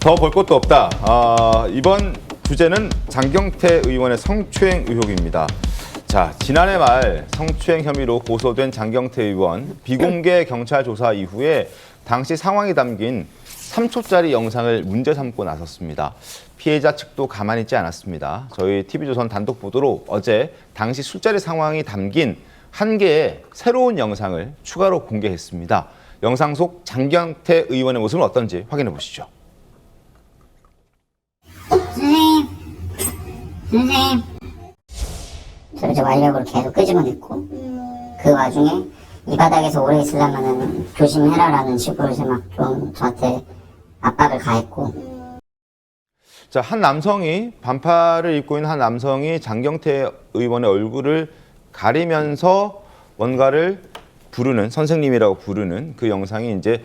더 볼 것도 없다. 이번 주제는 장경태 의원의 성추행 의혹입니다. 자, 지난해 말 성추행 혐의로 고소된 장경태 의원 비공개 경찰 조사 이후에 당시 상황이 담긴 3초짜리 영상을 문제 삼고 나섰습니다. 피해자 측도 가만히 있지 않았습니다. 저희 TV조선 단독 보도로 어제 당시 술자리 상황이 담긴 한 개의 새로운 영상을 추가로 공개했습니다. 영상 속 장경태 의원의 모습은 어떤지 확인해 보시죠. 선생님. 저를 저 완력으로 계속 끄집어냈고, 그 와중에 이 바닥에서 오래 있으려면 조심해라라는 식으로 이제 막 좀 저한테 압박을 가했고. 자, 한 남성이 반팔을 입고 있는 한 남성이 장경태 의원의 얼굴을 가리면서 뭔가를 부르는, 선생님이라고 부르는 그 영상이 이제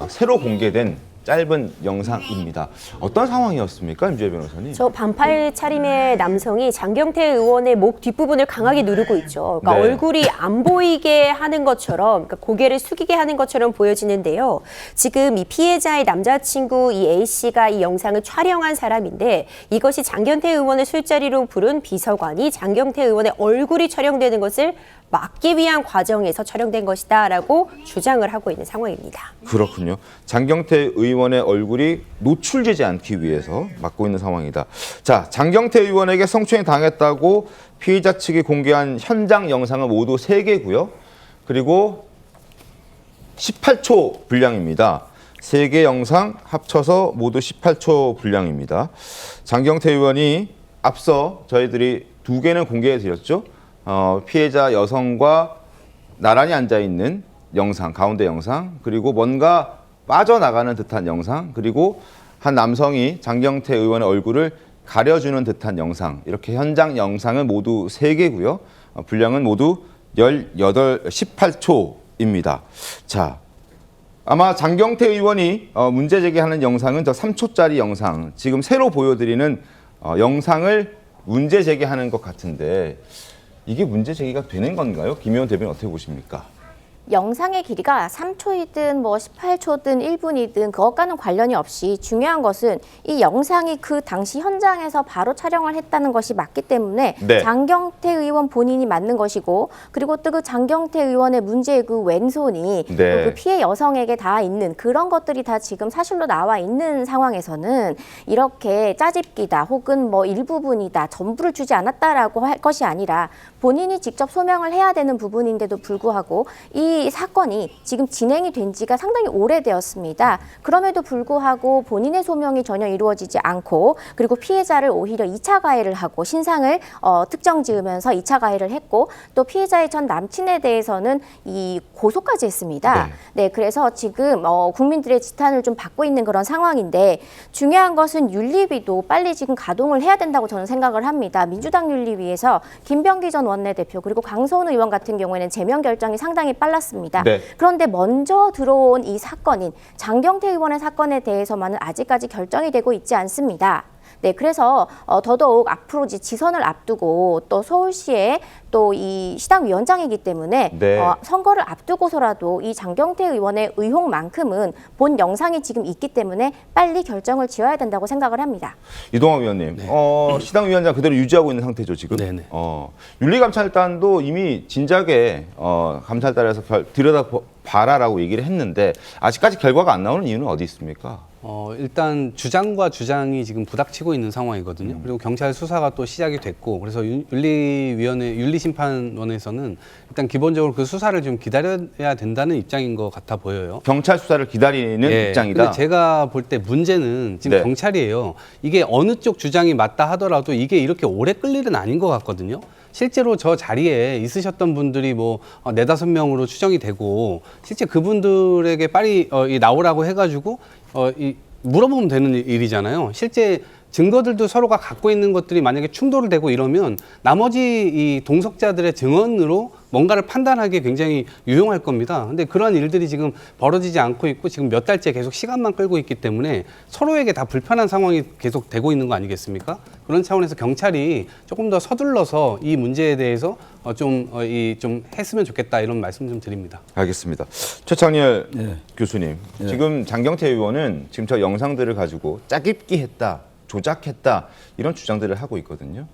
새로 공개된 짧은 영상입니다. 어떤 상황이었습니까, 임주혜 변호사님? 저 반팔 차림의 남성이 장경태 의원의 목 뒷부분을 강하게 누르고 있죠. 그러니까 네. 얼굴이 안 보이게 하는 것처럼, 그러니까 고개를 숙이게 하는 것처럼 보여지는데요. 지금 이 피해자의 남자친구 이 A씨가 이 영상을 촬영한 사람인데, 이것이 장경태 의원의 술자리로 부른 비서관이 장경태 의원의 얼굴이 촬영되는 것을 막기 위한 과정에서 촬영된 것이다라고 주장을 하고 있는 상황입니다. 그렇군요. 장경태 의원의 얼굴이 노출되지 않기 위해서 막고 있는 상황이다. 자, 장경태 의원에게 성추행 당했다고 피의자 측이 공개한 현장 영상은 모두 3개고요. 그리고 18초 분량입니다. 3개 영상 합쳐서 모두 18초 분량입니다. 장경태 의원이 앞서 저희들이 2개는 공개해 드렸죠. 피해자 여성과 나란히 앉아있는 영상, 가운데 영상, 그리고 뭔가 빠져나가는 듯한 영상, 그리고 한 남성이 장경태 의원의 얼굴을 가려주는 듯한 영상, 이렇게 현장 영상은 모두 3개고요. 분량은 모두 18초입니다. 자, 아마 장경태 의원이 문제 제기하는 영상은 저 3초짜리 영상, 지금 새로 보여드리는 영상을 문제 제기하는 것 같은데 이게 문제 제기가 되는 건가요? 김 의원 대변인 어떻게 보십니까? 영상의 길이가 3초이든 뭐 18초든 1분이든 그것과는 관련이 없이 중요한 것은 이 영상이 그 당시 현장에서 바로 촬영을 했다는 것이 맞기 때문에 네. 장경태 의원 본인이 맞는 것이고, 그리고 또 그 장경태 의원의 문제의 그 왼손이 네. 또 그 피해 여성에게 다 있는 그런 것들이 다 지금 사실로 나와 있는 상황에서는 이렇게 짜집기다 혹은 뭐 일부분이다 전부를 주지 않았다라고 할 것이 아니라 본인이 직접 소명을 해야 되는 부분인데도 불구하고 이 사건이 지금 진행이 된 지가 상당히 오래되었습니다. 그럼에도 불구하고 본인의 소명이 전혀 이루어지지 않고, 그리고 피해자를 오히려 2차 가해를 하고 신상을 특정 지으면서 2차 가해를 했고, 또 피해자의 전 남친에 대해서는 이 고소까지 했습니다. 네, 그래서 지금 국민들의 지탄을 좀 받고 있는 그런 상황인데, 중요한 것은 윤리위도 빨리 지금 가동을 해야 된다고 저는 생각을 합니다. 민주당 윤리위에서 김병기 전 원내대표 그리고 강성훈 의원 같은 경우에는 제명 결정이 상당히 빨랐습니다. 네. 그런데 먼저 들어온 이 사건인 장경태 의원의 사건에 대해서만은 아직까지 결정이 되고 있지 않습니다. 네, 그래서 더더욱 앞으로 지선을 앞두고 또 서울시의 또 이 시당 위원장이기 때문에 네. 선거를 앞두고서라도 이 장경태 의원의 의혹만큼은 본 영상이 지금 있기 때문에 빨리 결정을 지어야 된다고 생각을 합니다. 이동환 위원님, 네. 시당 위원장 그대로 유지하고 있는 상태죠, 지금? 네네. 윤리감찰단도 이미 진작에 감찰단에서 들여다봐라라고 얘기를 했는데 아직까지 결과가 안 나오는 이유는 어디 있습니까? 일단 주장과 주장이 지금 부닥치고 있는 상황이거든요. 그리고 경찰 수사가 또 시작이 됐고, 그래서 윤리심판원에서는 일단 기본적으로 그 수사를 좀 기다려야 된다는 입장인 것 같아 보여요. 경찰 수사를 기다리는 예, 입장이다. 근데 제가 볼 때 문제는 지금 네. 경찰이에요. 이게 어느 쪽 주장이 맞다 하더라도 이게 이렇게 오래 끌 일은 아닌 것 같거든요. 실제로 저 자리에 있으셨던 분들이 뭐 4-5명으로 추정이 되고, 실제 그분들에게 빨리 나오라고 해가지고 물어보면 되는 일이잖아요. 실제 증거들도 서로가 갖고 있는 것들이 만약에 충돌을 되고 이러면 나머지 이 동석자들의 증언으로 뭔가를 판단하기에 굉장히 유용할 겁니다. 근데 그런 일들이 지금 벌어지지 않고 있고 지금 몇 달째 계속 시간만 끌고 있기 때문에 서로에게 다 불편한 상황이 계속 되고 있는 거 아니겠습니까? 그런 차원에서 경찰이 조금 더 서둘러서 이 문제에 대해서 좀 했으면 좋겠다 이런 말씀 좀 드립니다. 알겠습니다. 최창렬 예. 교수님, 예. 지금 장경태 의원은 지금 저 영상들을 가지고 짜깁기 했다, 조작했다 이런 주장들을 하고 있거든요.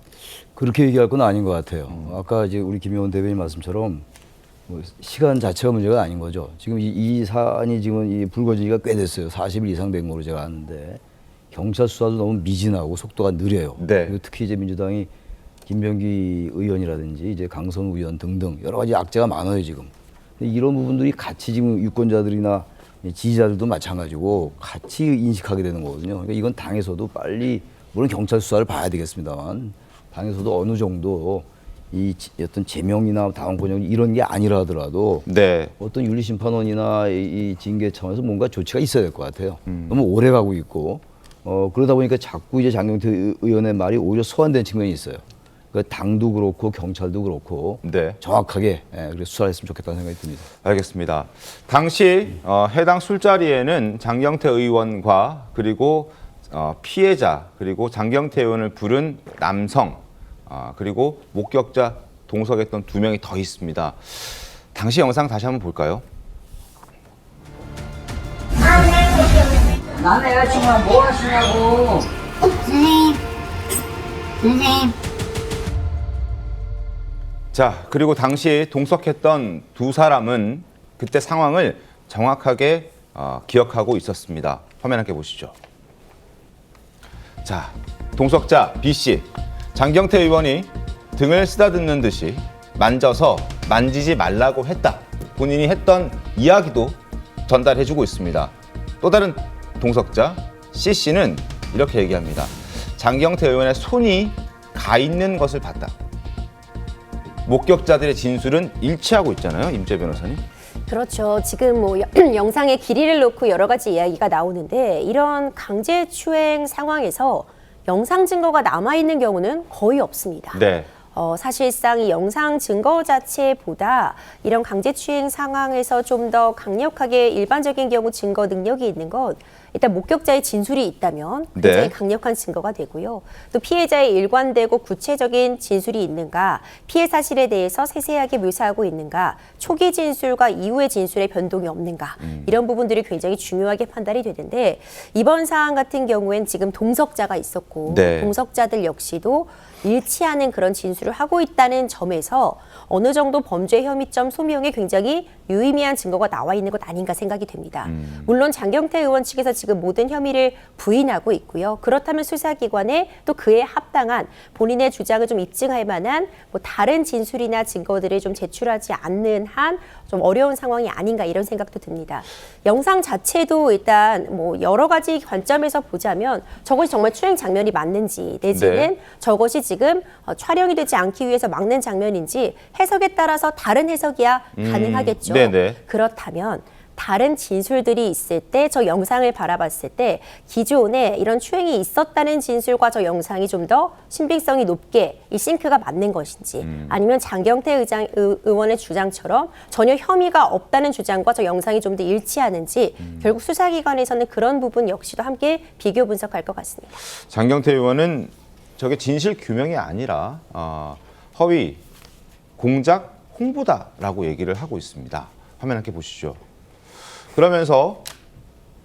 그렇게 얘기할 건 아닌 것 같아요. 아까 이제 우리 김용원 대변인 말씀처럼 뭐 시간 자체가 문제가 아닌 거죠. 지금 이 사안이 지금 이 불거지기가 꽤 됐어요. 40일 이상 된 걸로 제가 아는데 경찰 수사도 너무 미진하고 속도가 느려요. 네. 그리고 특히 이제 민주당이 김병기 의원이라든지 이제 강선우 의원 등등 여러 가지 악재가 많아요 지금. 근데 이런 부분들이 같이 지금 유권자들이나 지지자들도 마찬가지고 같이 인식하게 되는 거거든요. 그러니까 이건 당에서도 빨리 물론 경찰 수사를 봐야 되겠습니다만 당에서도 어느 정도 이 어떤 제명이나 당원권역 이런 게 아니라 하더라도 네. 어떤 윤리심판원이나 이 징계 차원에서 뭔가 조치가 있어야 될 것 같아요. 너무 오래 가고 있고 그러다 보니까 자꾸 이제 장경태 의원의 말이 오히려 소환된 측면이 있어요. 그러니까 당도 그렇고 경찰도 그렇고 네. 정확하게 그래서 수사를 했으면 좋겠다는 생각이 듭니다. 알겠습니다. 당시 해당 술자리에는 장경태 의원과 그리고 피해자 그리고 장경태 의원을 부른 남성 그리고 목격자 동석했던 2명이 더 있습니다. 당시 영상 다시 한번 볼까요? 남의 여자친구랑 뭐 하시냐고. 선생님. 자, 그리고 당시 동석했던 2사람은 그때 상황을 정확하게 기억하고 있었습니다. 화면 함께 보시죠. 자, 동석자 B씨, 장경태 의원이 등을 쓰다듬는 듯이 만져서 만지지 말라고 했다. 본인이 했던 이야기도 전달해주고 있습니다. 또 다른 동석자 C씨는 이렇게 얘기합니다. 장경태 의원의 손이 가 있는 것을 봤다. 목격자들의 진술은 일치하고 있잖아요, 임재 변호사님. 그렇죠. 지금 뭐 영상의 길이를 놓고 여러 가지 이야기가 나오는데 이런 강제추행 상황에서 영상 증거가 남아있는 경우는 거의 없습니다. 네. 사실상 이 영상 증거 자체보다 이런 강제추행 상황에서 좀 더 강력하게 일반적인 경우 증거 능력이 있는 건 일단 목격자의 진술이 있다면 굉장히 네. 강력한 증거가 되고요. 또 피해자의 일관되고 구체적인 진술이 있는가, 피해 사실에 대해서 세세하게 묘사하고 있는가, 초기 진술과 이후의 진술에 변동이 없는가 이런 부분들이 굉장히 중요하게 판단이 되는데 이번 사안 같은 경우엔 지금 동석자가 있었고 네. 동석자들 역시도 일치하는 그런 진술을 하고 있다는 점에서 어느 정도 범죄 혐의점 소명에 굉장히 유의미한 증거가 나와 있는 것 아닌가 생각이 됩니다. 물론 장경태 의원 측에서 지금 모든 혐의를 부인하고 있고요. 그렇다면 수사기관에 또 그에 합당한 본인의 주장을 좀 입증할 만한 뭐 다른 진술이나 증거들을 좀 제출하지 않는 한 좀 어려운 상황이 아닌가 이런 생각도 듭니다. 영상 자체도 일단 뭐 여러 가지 관점에서 보자면 저것이 정말 추행 장면이 맞는지 내지는 네. 저것이 지금 촬영이 되지 않기 위해서 막는 장면인지 해석에 따라서 다른 해석이야 가능하겠죠. 네네. 그렇다면 다른 진술들이 있을 때 저 영상을 바라봤을 때 기존에 이런 추행이 있었다는 진술과 저 영상이 좀 더 신빙성이 높게 이 싱크가 맞는 것인지 아니면 장경태 의원의 주장처럼 전혀 혐의가 없다는 주장과 저 영상이 좀 더 일치하는지 결국 수사기관에서는 그런 부분 역시도 함께 비교 분석할 것 같습니다. 장경태 의원은 저게 진실 규명이 아니라 허위, 공작, 홍보다라고 얘기를 하고 있습니다. 화면 함께 보시죠. 그러면서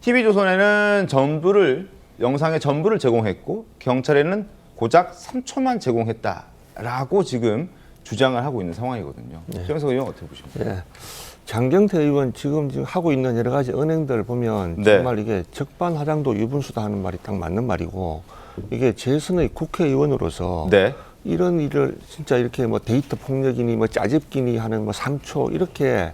TV조선에는 영상의 전부를 제공했고 경찰에는 고작 3초만 제공했다라고 지금 주장을 하고 있는 상황이거든요. 최영석 의원 어떻게 보십니까? 예. 장경태 의원 지금 하고 있는 여러 가지 언행들 보면 네. 정말 이게 적반하장도 유분수다 하는 말이 딱 맞는 말이고 이게 재선의 국회의원으로서 네. 이런 일을 진짜 이렇게 뭐 데이터 폭력이니 뭐 짜집기니 하는 뭐 3초 이렇게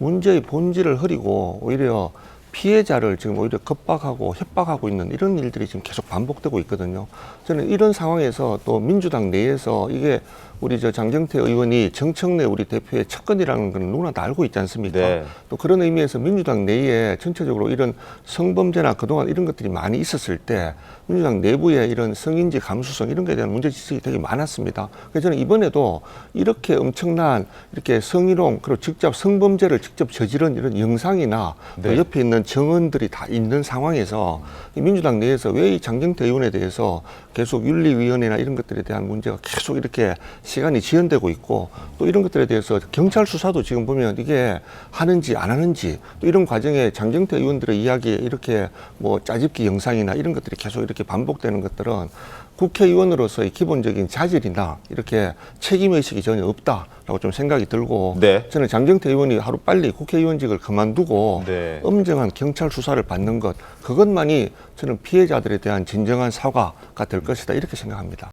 문제의 본질을 흐리고 오히려 피해자를 지금 오히려 겁박하고 협박하고 있는 이런 일들이 지금 계속 반복되고 있거든요. 저는 이런 상황에서 또 민주당 내에서 이게 우리 저 장경태 의원이 정청래 우리 대표의 측근이라는 건 누구나 다 알고 있지 않습니까? 네. 또 그런 의미에서 민주당 내에 전체적으로 이런 성범죄나 그동안 이런 것들이 많이 있었을 때 민주당 내부에 이런 성인지 감수성 이런 것에 대한 문제지식이 되게 많았습니다. 그래서 저는 이번에도 이렇게 엄청난 이렇게 성희롱 그리고 직접 성범죄를 직접 저지른 이런 영상이나 또 네. 옆에 있는 정언들이 다 있는 상황에서 이 민주당 내에서 왜 이 장경태 의원에 대해서 계속 윤리위원회나 이런 것들에 대한 문제가 계속 이렇게 시간이 지연되고 있고 또 이런 것들에 대해서 경찰 수사도 지금 보면 이게 하는지 안 하는지 또 이런 과정에 장경태 의원들의 이야기에 이렇게 뭐 짜집기 영상이나 이런 것들이 계속 이렇게 반복되는 것들은 국회의원으로서의 기본적인 자질이나 이렇게 책임의식이 전혀 없다라고 좀 생각이 들고 네. 저는 장경태 의원이 하루 빨리 국회의원직을 그만두고 네. 엄정한 경찰 수사를 받는 것 그것만이 저는 피해자들에 대한 진정한 사과가 될 것이다 이렇게 생각합니다.